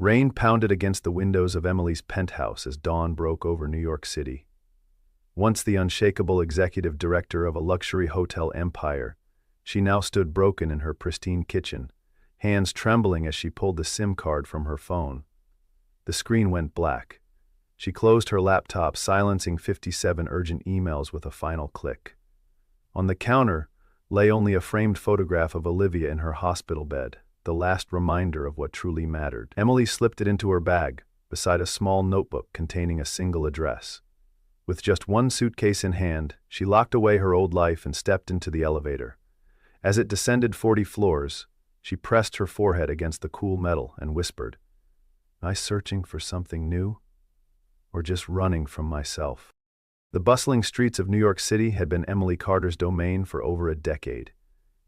Rain pounded against the windows of Emily's penthouse as dawn broke over New York City. Once the unshakable executive director of a luxury hotel empire, she now stood broken in her pristine kitchen, hands trembling as she pulled the SIM card from her phone. The screen went black. She closed her laptop, silencing 57 urgent emails with a final click. On the counter lay only a framed photograph of Olivia in her hospital bed, the last reminder of what truly mattered. Emily slipped it into her bag, beside a small notebook containing a single address. With just one suitcase in hand, she locked away her old life and stepped into the elevator. As it descended 40 floors, she pressed her forehead against the cool metal and whispered, "Am I searching for something new? Or just running from myself?" The bustling streets of New York City had been Emily Carter's domain for over a decade.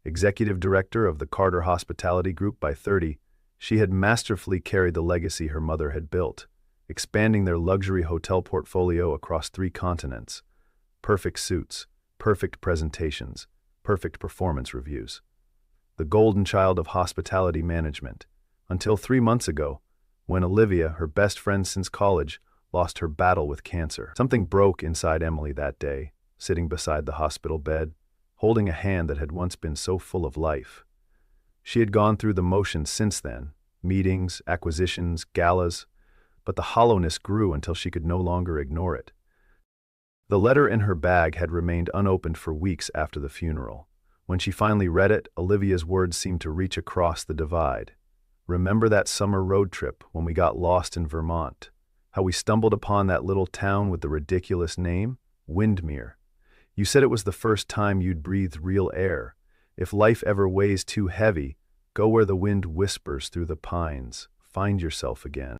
Executive director of the Carter Hospitality Group by 30, she had masterfully carried the legacy her mother had built, expanding their luxury hotel portfolio across 3 continents. Perfect suites, perfect presentations, perfect performance reviews. The golden child of hospitality management, until 3 months ago, when Olivia, her best friend since college, lost her battle with cancer. Something broke inside Emily that day, sitting beside the hospital bed, holding a hand that had once been so full of life. She had gone through the motions since then, meetings, acquisitions, galas, but the hollowness grew until she could no longer ignore it. The letter in her bag had remained unopened for weeks after the funeral. When she finally read it, Olivia's words seemed to reach across the divide. "Remember that summer road trip when we got lost in Vermont? How we stumbled upon that little town with the ridiculous name? Windermere. You said it was the first time you'd breathed real air. If life ever weighs too heavy, go where the wind whispers through the pines. Find yourself again."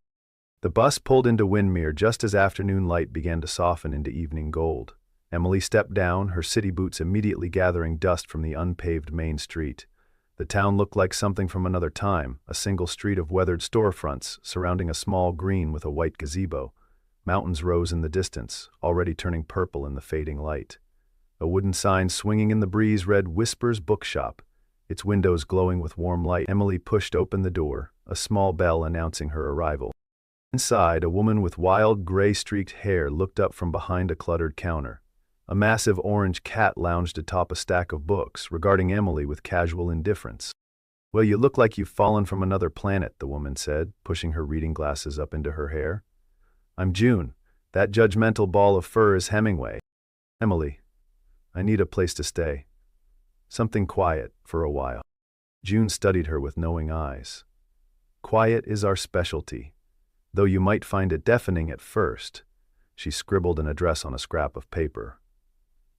The bus pulled into Windermere just as afternoon light began to soften into evening gold. Emily stepped down, her city boots immediately gathering dust from the unpaved main street. The town looked like something from another time, a single street of weathered storefronts surrounding a small green with a white gazebo. Mountains rose in the distance, already turning purple in the fading light. A wooden sign swinging in the breeze read Whispers Bookshop, its windows glowing with warm light. Emily pushed open the door, a small bell announcing her arrival. Inside, a woman with wild gray-streaked hair looked up from behind a cluttered counter. A massive orange cat lounged atop a stack of books, regarding Emily with casual indifference. "Well, you look like you've fallen from another planet," the woman said, pushing her reading glasses up into her hair. "I'm June. That judgmental ball of fur is Hemingway." "Emily, I need a place to stay. Something quiet, for a while." June studied her with knowing eyes. "Quiet is our specialty, though you might find it deafening at first." She scribbled an address on a scrap of paper.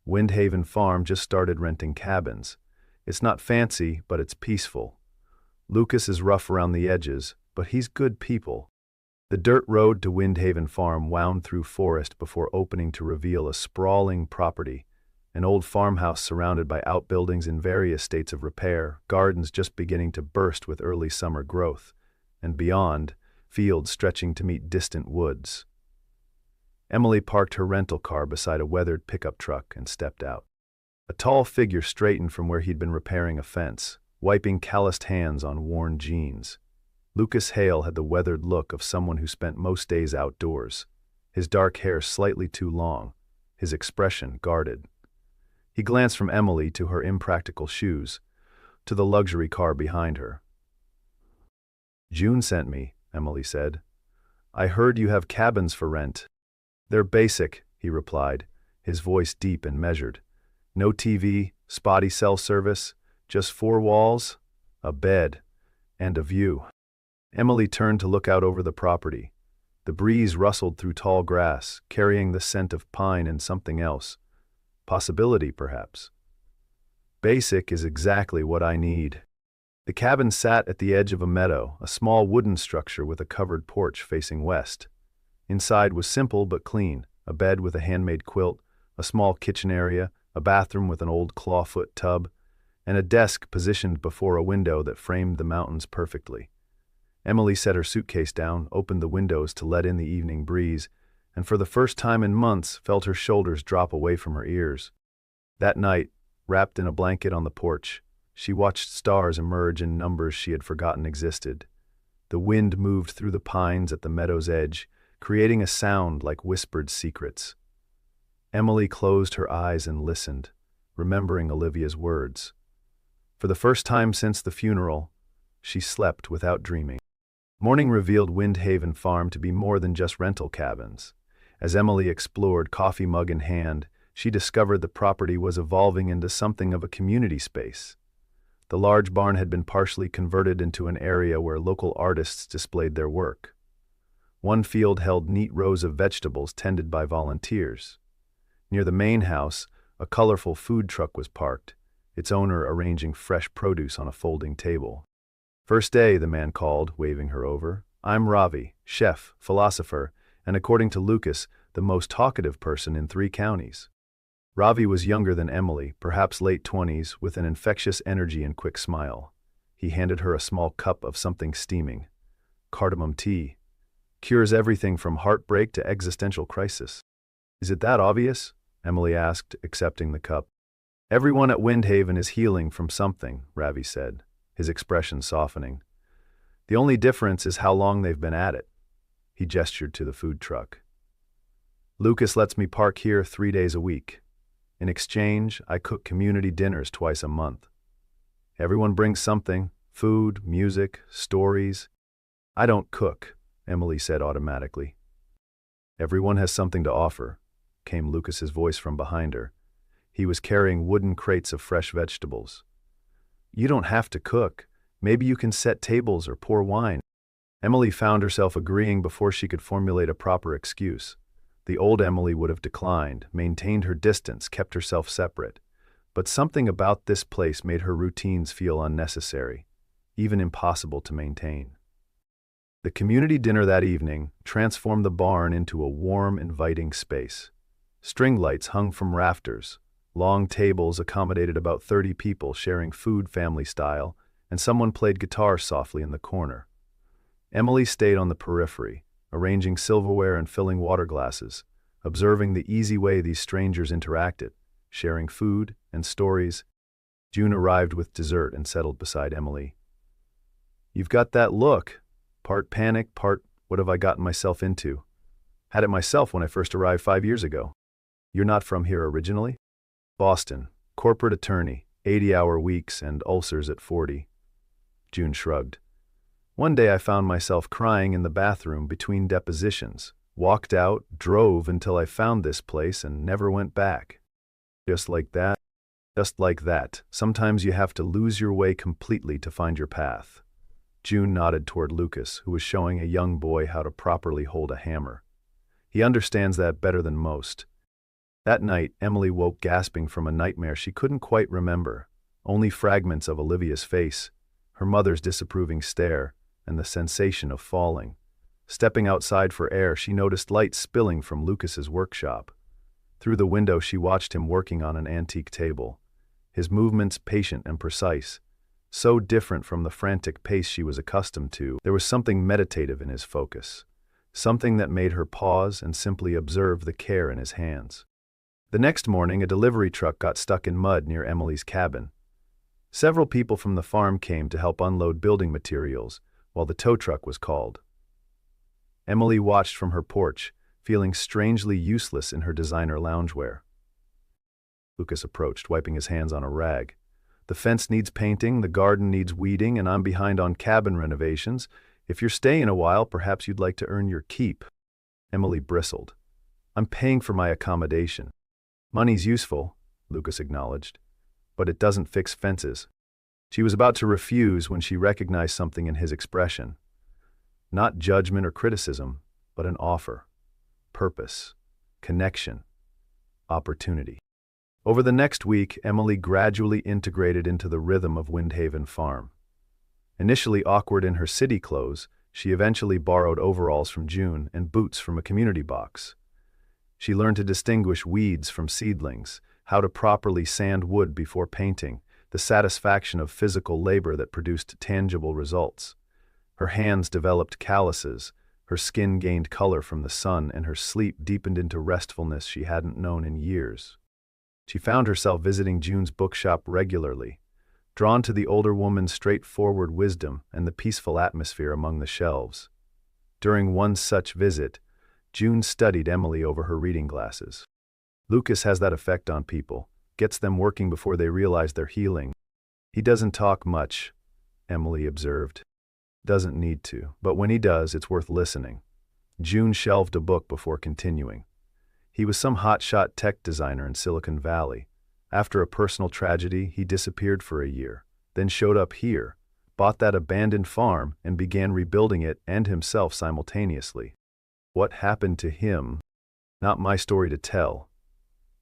"Windhaven Farm just started renting cabins. It's not fancy, but it's peaceful. Lucas is rough around the edges, but he's good people." The dirt road to Windhaven Farm wound through forest before opening to reveal a sprawling property, an old farmhouse surrounded by outbuildings in various states of repair, gardens just beginning to burst with early summer growth, and beyond, fields stretching to meet distant woods. Emily parked her rental car beside a weathered pickup truck and stepped out. A tall figure straightened from where he'd been repairing a fence, wiping calloused hands on worn jeans. Lucas Hale had the weathered look of someone who spent most days outdoors, his dark hair slightly too long, his expression guarded. He glanced from Emily to her impractical shoes, to the luxury car behind her. "June sent me," Emily said. "I heard you have cabins for rent." "They're basic," he replied, his voice deep and measured. "No TV, spotty cell service, just 4 walls, a bed, and a view." Emily turned to look out over the property. The breeze rustled through tall grass, carrying the scent of pine and something else. Possibility, perhaps. "Basic is exactly what I need." The cabin sat at the edge of a meadow, a small wooden structure with a covered porch facing west. Inside was simple but clean, a bed with a handmade quilt, a small kitchen area, a bathroom with an old clawfoot tub, and a desk positioned before a window that framed the mountains perfectly. Emily set her suitcase down, opened the windows to let in the evening breeze, and for the first time in months felt her shoulders drop away from her ears. That night, wrapped in a blanket on the porch, she watched stars emerge in numbers she had forgotten existed. The wind moved through the pines at the meadow's edge, creating a sound like whispered secrets. Emily closed her eyes and listened, remembering Olivia's words. For the first time since the funeral, she slept without dreaming. Morning revealed Windhaven Farm to be more than just rental cabins. As Emily explored, coffee mug in hand, she discovered the property was evolving into something of a community space. The large barn had been partially converted into an area where local artists displayed their work. One field held neat rows of vegetables tended by volunteers. Near the main house, a colorful food truck was parked, its owner arranging fresh produce on a folding table. "First day," the man called, waving her over. "I'm Ravi, chef, philosopher, and according to Lucas, the most talkative person in 3 counties. Ravi was younger than Emily, perhaps late 20s, with an infectious energy and quick smile. He handed her a small cup of something steaming. Cardamom tea. Cures everything from heartbreak to existential crisis. "Is it that obvious?" Emily asked, accepting the cup. "Everyone at Windhaven is healing from something," Ravi said, his expression softening. "The only difference is how long they've been at it." He gestured to the food truck. "Lucas lets me park here 3 days a week. In exchange, I cook community dinners twice a month. Everyone brings something: food, music, stories." "I don't cook," Emily said automatically. "Everyone has something to offer," came Lucas's voice from behind her. He was carrying wooden crates of fresh vegetables. "You don't have to cook. Maybe you can set tables or pour wine." Emily found herself agreeing before she could formulate a proper excuse. The old Emily would have declined, maintained her distance, kept herself separate. But something about this place made her routines feel unnecessary, even impossible to maintain. The community dinner that evening transformed the barn into a warm, inviting space. String lights hung from rafters, long tables accommodated about 30 people sharing food family style, and someone played guitar softly in the corner. Emily stayed on the periphery, arranging silverware and filling water glasses, observing the easy way these strangers interacted, sharing food and stories. June arrived with dessert and settled beside Emily. "You've got that look. Part panic, part what have I gotten myself into? Had it myself when I first arrived 5 years ago." "You're not from here originally?" "Boston. Corporate attorney, 80-hour weeks and ulcers at 40. June shrugged. "One day I found myself crying in the bathroom between depositions, walked out, drove until I found this place and never went back." "Just like that?" "Just like that. Sometimes you have to lose your way completely to find your path." June nodded toward Lucas, who was showing a young boy how to properly hold a hammer. "He understands that better than most." That night, Emily woke gasping from a nightmare she couldn't quite remember, only fragments of Olivia's face, her mother's disapproving stare, and the sensation of falling. Stepping outside for air, she noticed light spilling from Lucas's workshop. Through the window, she watched him working on an antique table, his movements patient and precise, so different from the frantic pace she was accustomed to. There was something meditative in his focus, something that made her pause and simply observe the care in his hands. The next morning, a delivery truck got stuck in mud near Emily's cabin. Several people from the farm came to help unload building materials, while the tow truck was called. Emily watched from her porch, feeling strangely useless in her designer loungewear. Lucas approached, wiping his hands on a rag. "The fence needs painting, the garden needs weeding, and I'm behind on cabin renovations. If you're staying a while, perhaps you'd like to earn your keep." Emily bristled. "I'm paying for my accommodation." "Money's useful," Lucas acknowledged, "but it doesn't fix fences." She was about to refuse when she recognized something in his expression. Not judgment or criticism, but an offer. Purpose. Connection. Opportunity. Over the next week, Emily gradually integrated into the rhythm of Windhaven Farm. Initially awkward in her city clothes, she eventually borrowed overalls from June and boots from a community box. She learned to distinguish weeds from seedlings, how to properly sand wood before painting, the satisfaction of physical labor that produced tangible results. Her hands developed calluses, her skin gained color from the sun, and her sleep deepened into restfulness she hadn't known in years. She found herself visiting June's bookshop regularly, drawn to the older woman's straightforward wisdom and the peaceful atmosphere among the shelves. During one such visit, June studied Emily over her reading glasses. Lucas has that effect on people, gets them working before they realize they're healing. He doesn't talk much, Emily observed. Doesn't need to, but when he does, it's worth listening. June shelved a book before continuing. He was some hotshot tech designer in Silicon Valley. After a personal tragedy, he disappeared for a year, then showed up here, bought that abandoned farm, and began rebuilding it and himself simultaneously. What happened to him? Not my story to tell.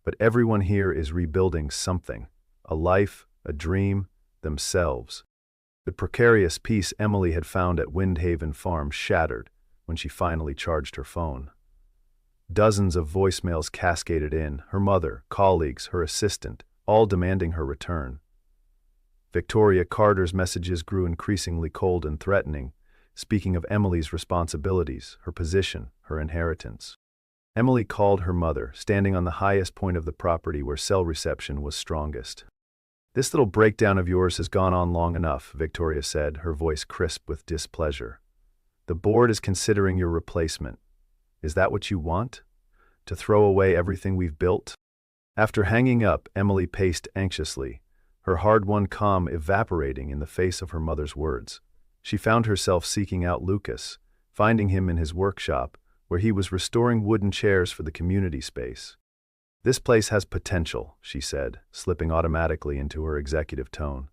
But everyone here is rebuilding something, a life, a dream, themselves. The precarious peace Emily had found at Windhaven Farm shattered when she finally charged her phone. Dozens of voicemails cascaded in, her mother, colleagues, her assistant, all demanding her return. Victoria Carter's messages grew increasingly cold and threatening, speaking of Emily's responsibilities, her position, her inheritance. Emily called her mother, standing on the highest point of the property where cell reception was strongest. "This little breakdown of yours has gone on long enough," Victoria said, her voice crisp with displeasure. "The board is considering your replacement. Is that what you want? To throw away everything we've built?" After hanging up, Emily paced anxiously, her hard-won calm evaporating in the face of her mother's words. She found herself seeking out Lucas, finding him in his workshop, where he was restoring wooden chairs for the community space. "This place has potential," she said, slipping automatically into her executive tone.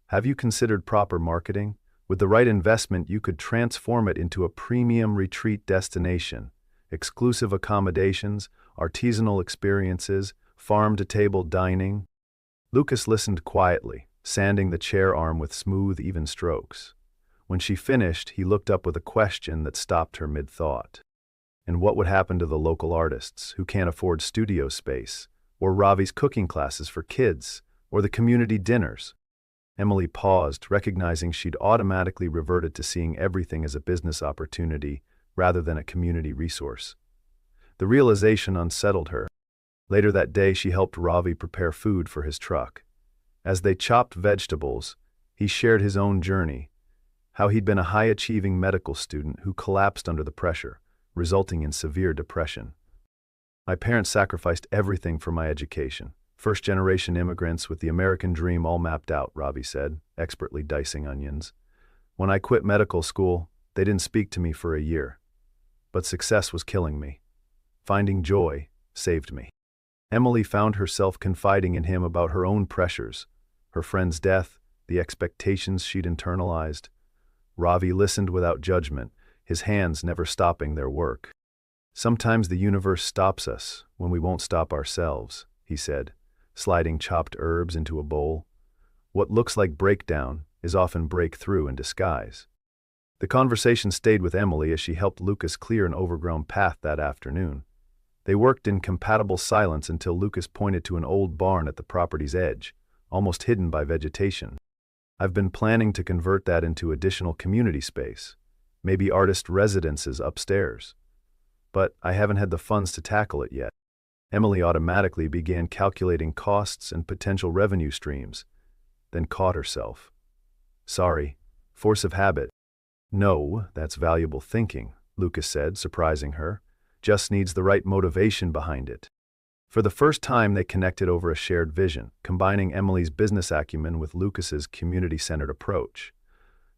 "Have you considered proper marketing? With the right investment, you could transform it into a premium retreat destination. Exclusive accommodations, artisanal experiences, farm-to-table dining." Lucas listened quietly, sanding the chair arm with smooth, even strokes. When she finished, he looked up with a question that stopped her mid-thought. And what would happen to the local artists who can't afford studio space, or Ravi's cooking classes for kids, or the community dinners? Emily paused, recognizing she'd automatically reverted to seeing everything as a business opportunity rather than a community resource. The realization unsettled her. Later that day, she helped Ravi prepare food for his truck. As they chopped vegetables, he shared his own journey, how he'd been a high-achieving medical student who collapsed under the pressure, resulting in severe depression. "My parents sacrificed everything for my education. First-generation immigrants with the American dream all mapped out," Ravi said, expertly dicing onions. "When I quit medical school, they didn't speak to me for a year. But success was killing me. Finding joy saved me." Emily found herself confiding in him about her own pressures, her friend's death, the expectations she'd internalized. Ravi listened without judgment, his hands never stopping their work. "Sometimes the universe stops us when we won't stop ourselves," he said, sliding chopped herbs into a bowl. "What looks like breakdown is often breakthrough in disguise." The conversation stayed with Emily as she helped Lucas clear an overgrown path that afternoon. They worked in compatible silence until Lucas pointed to an old barn at the property's edge, almost hidden by vegetation. "I've been planning to convert that into additional community space, maybe artist residences upstairs. But I haven't had the funds to tackle it yet." Emily automatically began calculating costs and potential revenue streams, then caught herself. "Sorry, force of habit." "No, that's valuable thinking," Lucas said, surprising her. "Just needs the right motivation behind it." For the first time, they connected over a shared vision, combining Emily's business acumen with Lucas's community-centered approach.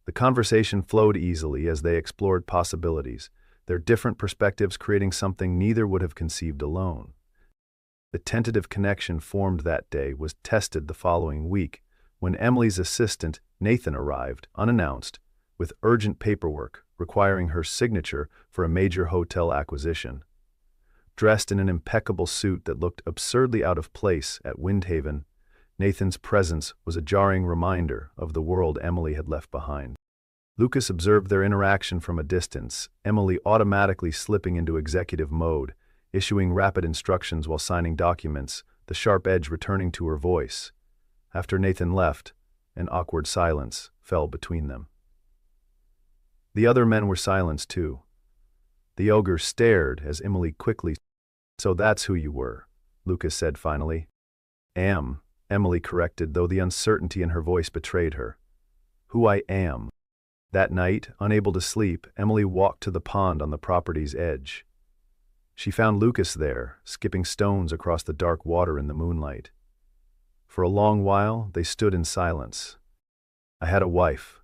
The conversation flowed easily as they explored possibilities, their different perspectives creating something neither would have conceived alone. The tentative connection formed that day was tested the following week when Emily's assistant, Nathan, arrived, unannounced, with urgent paperwork requiring her signature for a major hotel acquisition. Dressed in an impeccable suit that looked absurdly out of place at Windhaven, Nathan's presence was a jarring reminder of the world Emily had left behind. Lucas observed their interaction from a distance, Emily automatically slipping into executive mode, issuing rapid instructions while signing documents, the sharp edge returning to her voice. After Nathan left, an awkward silence fell between them. The other men were silenced too. The ogre stared as Emily quickly. "So that's who you were," Lucas said finally. Emily corrected, though the uncertainty in her voice betrayed her. Who I am. That night, unable to sleep, Emily walked to the pond on the property's edge. She found Lucas there, skipping stones across the dark water in the moonlight. For a long while, they stood in silence. I had a wife,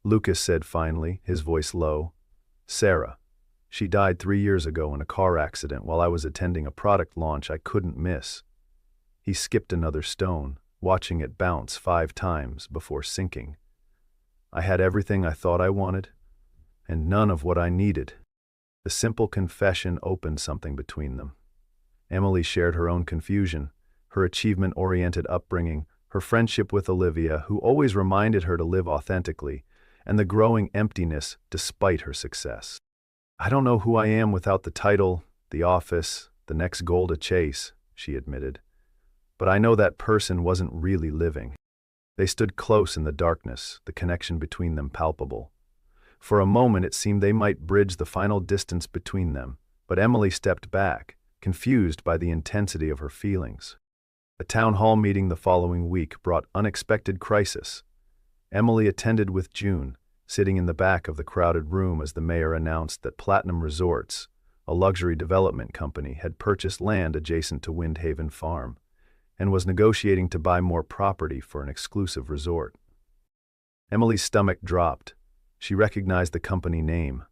Lucas said finally, his voice low. Sarah. She died 3 years ago in a car accident while I was attending a product launch I couldn't miss. He skipped another stone, watching it bounce 5 times before sinking. I had everything I thought I wanted, and none of what I needed. The simple confession opened something between them. Emily shared her own confusion, her achievement-oriented upbringing, her friendship with Olivia, who always reminded her to live authentically, and the growing emptiness despite her success. I don't know who I am without the title, the office, the next goal to chase, she admitted. But I know that person wasn't really living. They stood close in the darkness, the connection between them palpable. For a moment it seemed they might bridge the final distance between them, but Emily stepped back, confused by the intensity of her feelings. A town hall meeting the following week brought unexpected crisis. Emily attended with June, sitting in the back of the crowded room as the mayor announced that Platinum Resorts, a luxury development company, had purchased land adjacent to Windhaven Farm and was negotiating to buy more property for an exclusive resort. Emily's stomach dropped. She recognized the company name.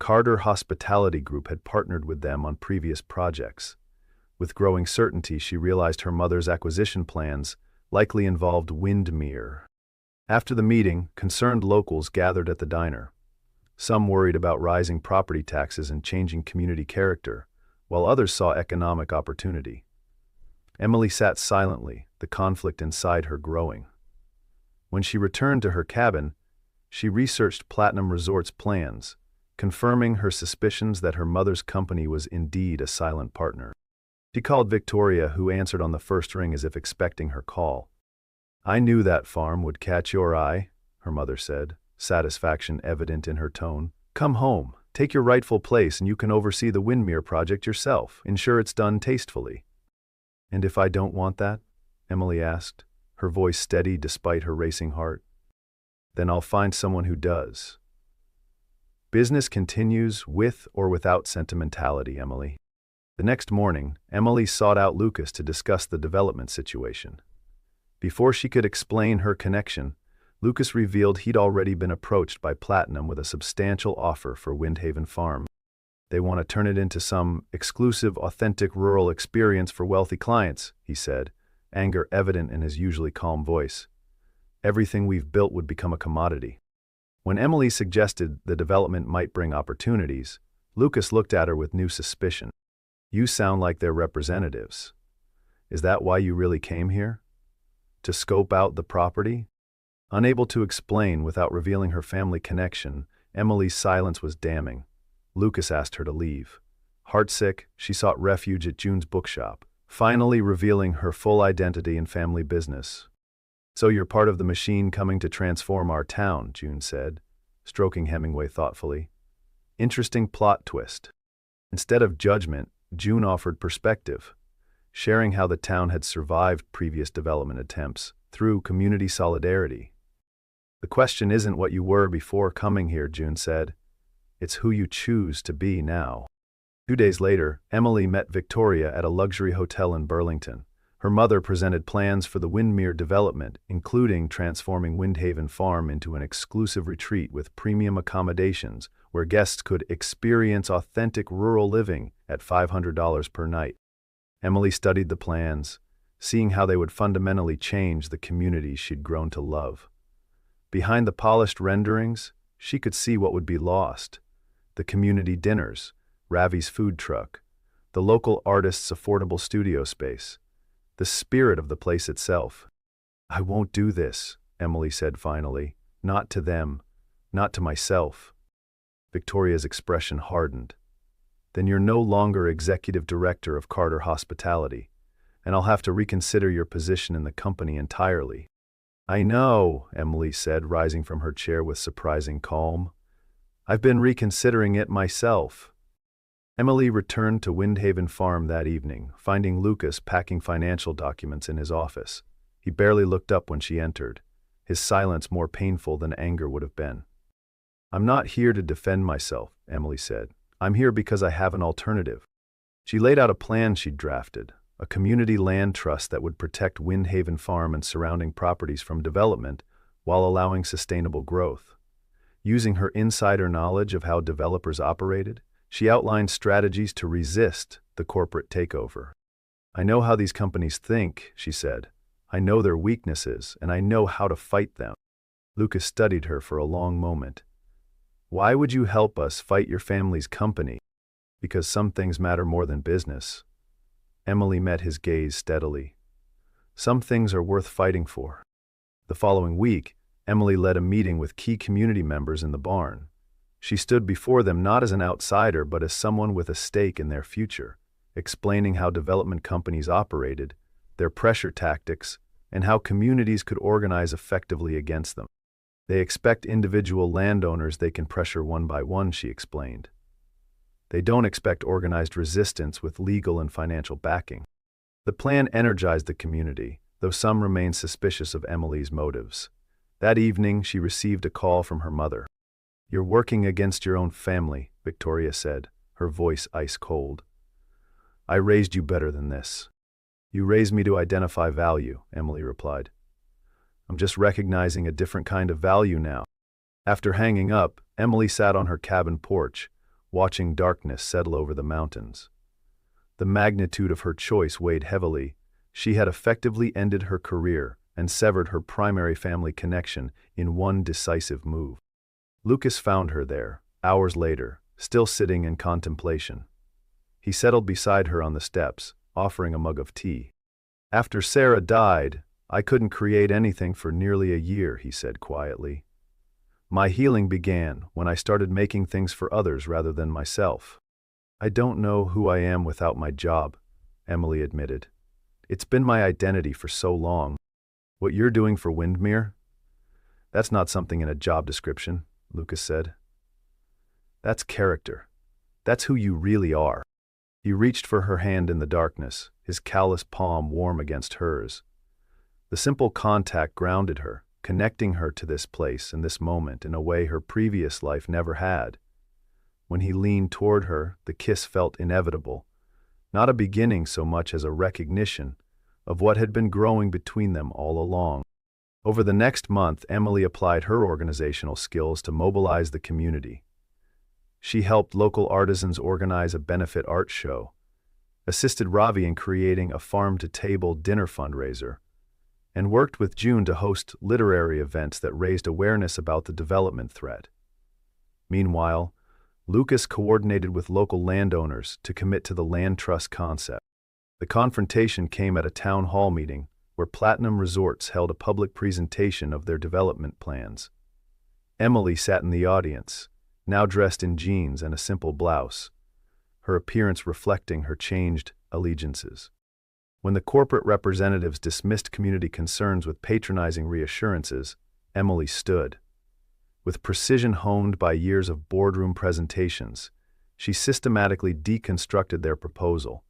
Carter Hospitality Group had partnered with them on previous projects. With growing certainty, she realized her mother's acquisition plans likely involved Windmere. After the meeting, concerned locals gathered at the diner. Some worried about rising property taxes and changing community character, while others saw economic opportunity. Emily sat silently, the conflict inside her growing. When she returned to her cabin, she researched Platinum Resorts' plans, confirming her suspicions that her mother's company was indeed a silent partner. She called Victoria, who answered on the first ring as if expecting her call. I knew that farm would catch your eye, her mother said, satisfaction evident in her tone. Come home, take your rightful place, and you can oversee the Windmere project yourself. Ensure it's done tastefully. And if I don't want that? Emily asked, her voice steady despite her racing heart. Then I'll find someone who does. Business continues with or without sentimentality, Emily. The next morning, Emily sought out Lucas to discuss the development situation. Before she could explain her connection, Lucas revealed he'd already been approached by Platinum with a substantial offer for Windhaven Farm. They want to turn it into some exclusive, authentic rural experience for wealthy clients, he said, anger evident in his usually calm voice. Everything we've built would become a commodity. When Emily suggested the development might bring opportunities, Lucas looked at her with new suspicion. You sound like their representatives. Is that why you really came here? To scope out the property? Unable to explain without revealing her family connection, Emily's silence was damning. Lucas asked her to leave. Heartsick, she sought refuge at June's bookshop, finally revealing her full identity and family business. So you're part of the machine coming to transform our town, June said, stroking Hemingway thoughtfully. Interesting plot twist. Instead of judgment, June offered perspective, sharing how the town had survived previous development attempts through community solidarity. The question isn't what you were before coming here, June said. It's who you choose to be now. 2 days later, Emily met Victoria at a luxury hotel in Burlington. Her mother presented plans for the Windmere development, including transforming Windhaven Farm into an exclusive retreat with premium accommodations where guests could experience authentic rural living at $500 per night. Emily studied the plans, seeing how they would fundamentally change the community she'd grown to love. Behind the polished renderings, she could see what would be lost. The community dinners, Ravi's food truck, the local artist's affordable studio space, the spirit of the place itself. I won't do this, Emily said finally. Not to them, not to myself. Victoria's expression hardened. Then you're no longer executive director of Carter Hospitality, and I'll have to reconsider your position in the company entirely. I know, Emily said, rising from her chair with surprising calm. I've been reconsidering it myself. Emily returned to Windhaven Farm that evening, finding Lucas packing financial documents in his office. He barely looked up when she entered, his silence more painful than anger would have been. "I'm not here to defend myself," Emily said. "I'm here because I have an alternative." She laid out a plan she'd drafted, a community land trust that would protect Windhaven Farm and surrounding properties from development while allowing sustainable growth. Using her insider knowledge of how developers operated, she outlined strategies to resist the corporate takeover. "I know how these companies think," she said. "I know their weaknesses, and I know how to fight them." Lucas studied her for a long moment. "Why would you help us fight your family's company?" "Because some things matter more than business." Emily met his gaze steadily. "Some things are worth fighting for." The following week, Emily led a meeting with key community members in the barn. She stood before them not as an outsider but as someone with a stake in their future, explaining how development companies operated, their pressure tactics, and how communities could organize effectively against them. "They expect individual landowners they can pressure one by one," she explained. "They don't expect organized resistance with legal and financial backing." The plan energized the community, though some remained suspicious of Emily's motives. That evening, she received a call from her mother. "You're working against your own family," Victoria said, her voice ice cold. "I raised you better than this." "You raised me to identify value," Emily replied. "I'm just recognizing a different kind of value now." After hanging up, Emily sat on her cabin porch, watching darkness settle over the mountains. The magnitude of her choice weighed heavily. She had effectively ended her career and severed her primary family connection in one decisive move. Lucas found her there, hours later, still sitting in contemplation. He settled beside her on the steps, offering a mug of tea. "After Sarah died, I couldn't create anything for nearly a year," he said quietly. "My healing began when I started making things for others rather than myself." "I don't know who I am without my job," Emily admitted. "It's been my identity for so long." "What you're doing for Windmere? That's not something in a job description," Lucas said. "That's character. That's who you really are." He reached for her hand in the darkness, his callous palm warm against hers. The simple contact grounded her, connecting her to this place and this moment in a way her previous life never had. When he leaned toward her, the kiss felt inevitable, not a beginning so much as a recognition of what had been growing between them all along. Over the next month, Emily applied her organizational skills to mobilize the community. She helped local artisans organize a benefit art show, assisted Ravi in creating a farm-to-table dinner fundraiser, and worked with June to host literary events that raised awareness about the development threat. Meanwhile, Lucas coordinated with local landowners to commit to the land trust concept. The confrontation came at a town hall meeting where Platinum Resorts held a public presentation of their development plans. Emily sat in the audience, now dressed in jeans and a simple blouse, her appearance reflecting her changed allegiances. When the corporate representatives dismissed community concerns with patronizing reassurances, Emily stood. With precision honed by years of boardroom presentations, she systematically deconstructed their proposal,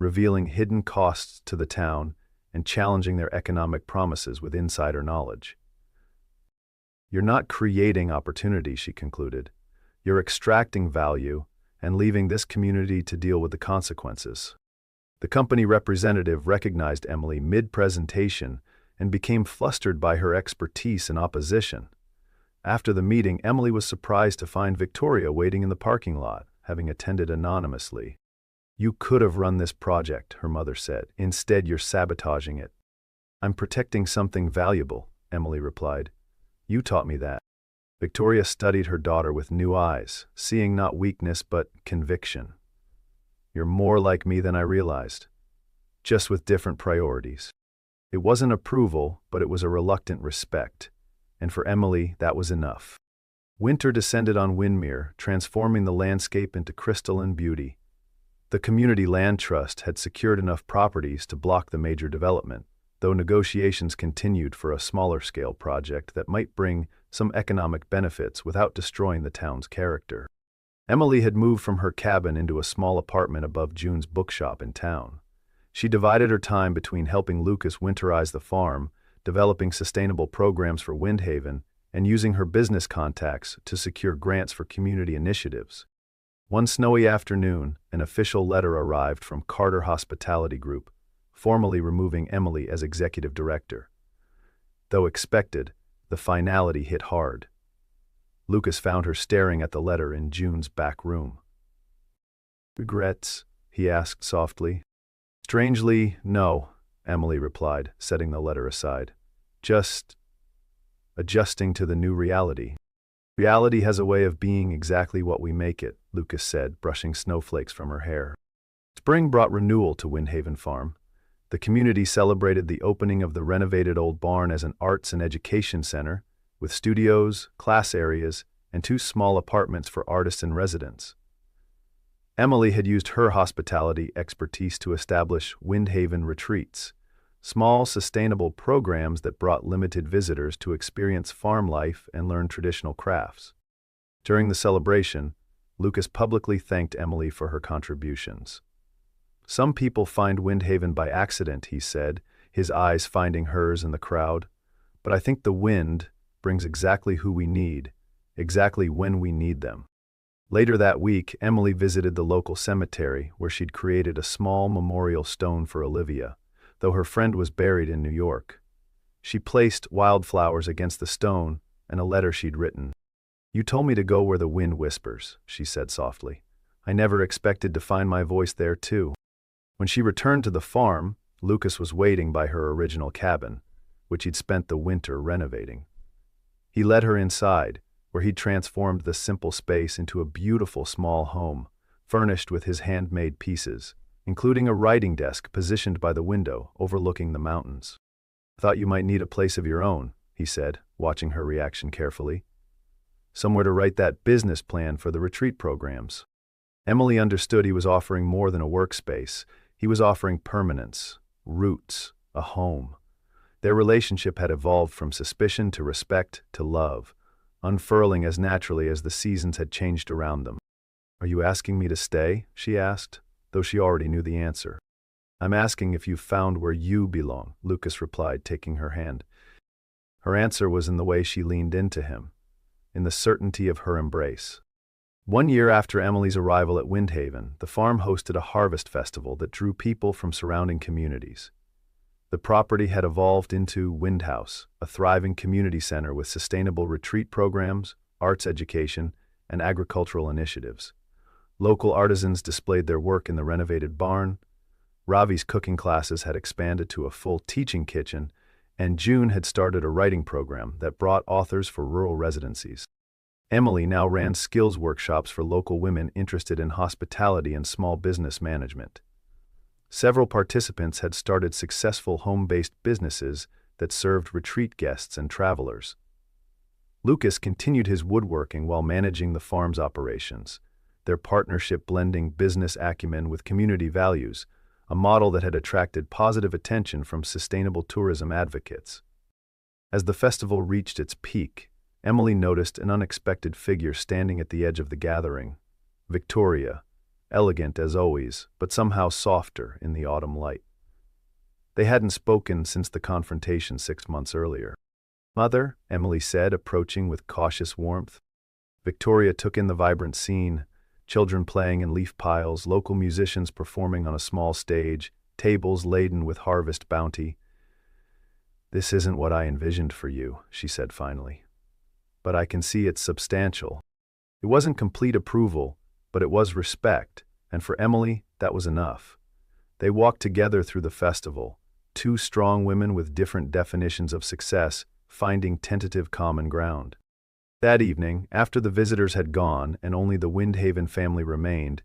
revealing hidden costs to the town and challenging their economic promises with insider knowledge. "You're not creating opportunity," she concluded. "You're extracting value and leaving this community to deal with the consequences." The company representative recognized Emily mid-presentation and became flustered by her expertise in opposition. After the meeting, Emily was surprised to find Victoria waiting in the parking lot, having attended anonymously. "You could have run this project," her mother said. "Instead, you're sabotaging it." "I'm protecting something valuable," Emily replied. "You taught me that." Victoria studied her daughter with new eyes, seeing not weakness but conviction. "You're more like me than I realized, just with different priorities." It wasn't approval, but it was a reluctant respect, and for Emily, that was enough. Winter descended on Windmere, transforming the landscape into crystalline beauty. The Community Land Trust had secured enough properties to block the major development, though negotiations continued for a smaller-scale project that might bring some economic benefits without destroying the town's character. Emily had moved from her cabin into a small apartment above June's bookshop in town. She divided her time between helping Lucas winterize the farm developing sustainable programs for Windhaven, and using her business contacts to secure grants for community initiatives. One snowy afternoon, an official letter arrived from Carter Hospitality Group, formally removing Emily as executive director. Though expected, the finality hit hard. Lucas found her staring at the letter in June's back room. "Regrets?" he asked softly. "Strangely, no," Emily replied, setting the letter aside. "Just adjusting to the new reality." "Reality has a way of being exactly what we make it," Lucas said, brushing snowflakes from her hair. Spring brought renewal to Windhaven Farm. The community celebrated the opening of the renovated old barn as an arts and education center, with studios, class areas, and 2 small apartments for artists and residents. Emily had used her hospitality expertise to establish Windhaven Retreats, small, sustainable programs that brought limited visitors to experience farm life and learn traditional crafts. During the celebration, Lucas publicly thanked Emily for her contributions. "Some people find Windhaven by accident," he said, his eyes finding hers in the crowd. "But I think the wind brings exactly who we need, exactly when we need them." Later that week, Emily visited the local cemetery where she'd created a small memorial stone for Olivia, though her friend was buried in New York. She placed wildflowers against the stone and a letter she'd written. "You told me to go where the wind whispers," she said softly. "I never expected to find my voice there too." When she returned to the farm, Lucas was waiting by her original cabin, which he'd spent the winter renovating. He led her inside, where he'd transformed the simple space into a beautiful small home, furnished with his handmade pieces, including a writing desk positioned by the window overlooking the mountains. "Thought you might need a place of your own," he said, watching her reaction carefully. "Somewhere to write that business plan for the retreat programs." Emily understood he was offering more than a workspace. He was offering permanence, roots, a home. Their relationship had evolved from suspicion to respect to love, unfurling as naturally as the seasons had changed around them. "Are you asking me to stay?" she asked, though she already knew the answer. "I'm asking if you've found where you belong," Lucas replied, taking her hand. Her answer was in the way she leaned into him, in the certainty of her embrace. 1 year after Emily's arrival at Windhaven, the farm hosted a harvest festival that drew people from surrounding communities. The property had evolved into Windhouse, a thriving community center with sustainable retreat programs, arts education, and agricultural initiatives. Local artisans displayed their work in the renovated barn. Ravi's cooking classes had expanded to a full teaching kitchen, and June had started a writing program that brought authors for rural residencies. Emily now ran skills workshops for local women interested in hospitality and small business management. Several participants had started successful home-based businesses that served retreat guests and travelers. Lucas continued his woodworking while managing the farm's operations, their partnership blending business acumen with community values, a model that had attracted positive attention from sustainable tourism advocates. As the festival reached its peak, Emily noticed an unexpected figure standing at the edge of the gathering. Victoria, elegant as always, but somehow softer in the autumn light. They hadn't spoken since the confrontation 6 months earlier. "Mother," Emily said, approaching with cautious warmth. Victoria took in the vibrant scene, children playing in leaf piles, local musicians performing on a small stage, tables laden with harvest bounty. "This isn't what I envisioned for you," she said finally. "But I can see it's substantial." It wasn't complete approval, but it was respect, and for Emily, that was enough. They walked together through the festival, 2 strong women with different definitions of success, finding tentative common ground. That evening, after the visitors had gone and only the Windhaven family remained,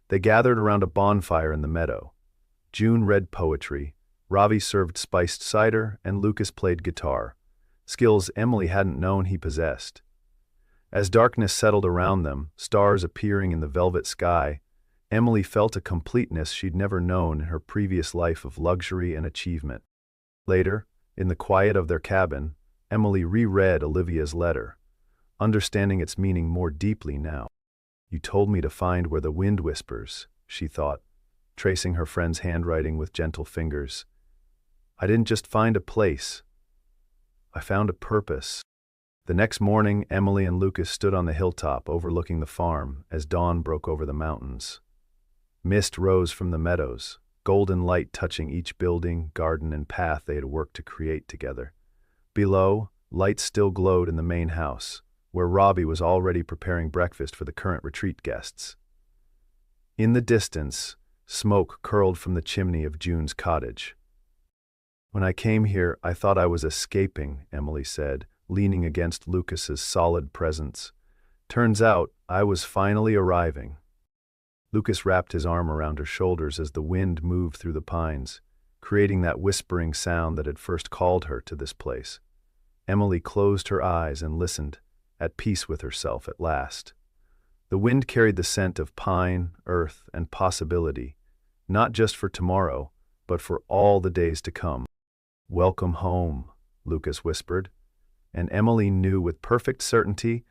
they gathered around a bonfire in the meadow. June read poetry, Ravi served spiced cider, and Lucas played guitar, skills Emily hadn't known he possessed. As darkness settled around them, stars appearing in the velvet sky, Emily felt a completeness she'd never known in her previous life of luxury and achievement. Later, in the quiet of their cabin, Emily reread Olivia's letter, understanding its meaning more deeply now. "You told me to find where the wind whispers," she thought, tracing her friend's handwriting with gentle fingers. "I didn't just find a place. I found a purpose. The next morning, Emily and Lucas stood on the hilltop overlooking the farm as dawn broke over the mountains. Mist rose from the meadows, golden light touching each building, garden, and path they had worked to create together. Below, lights still glowed in the main house, where Robbie was already preparing breakfast for the current retreat guests. In the distance, smoke curled from the chimney of June's cottage. "When I came here, I thought I was escaping," Emily said, leaning against Lucas's solid presence. "Turns out, I was finally arriving." Lucas wrapped his arm around her shoulders as the wind moved through the pines, creating that whispering sound that had first called her to this place. Emily closed her eyes and listened, at peace with herself at last. The wind carried the scent of pine, earth, and possibility, not just for tomorrow, but for all the days to come. "Welcome home," Lucas whispered, and Emily knew with perfect certainty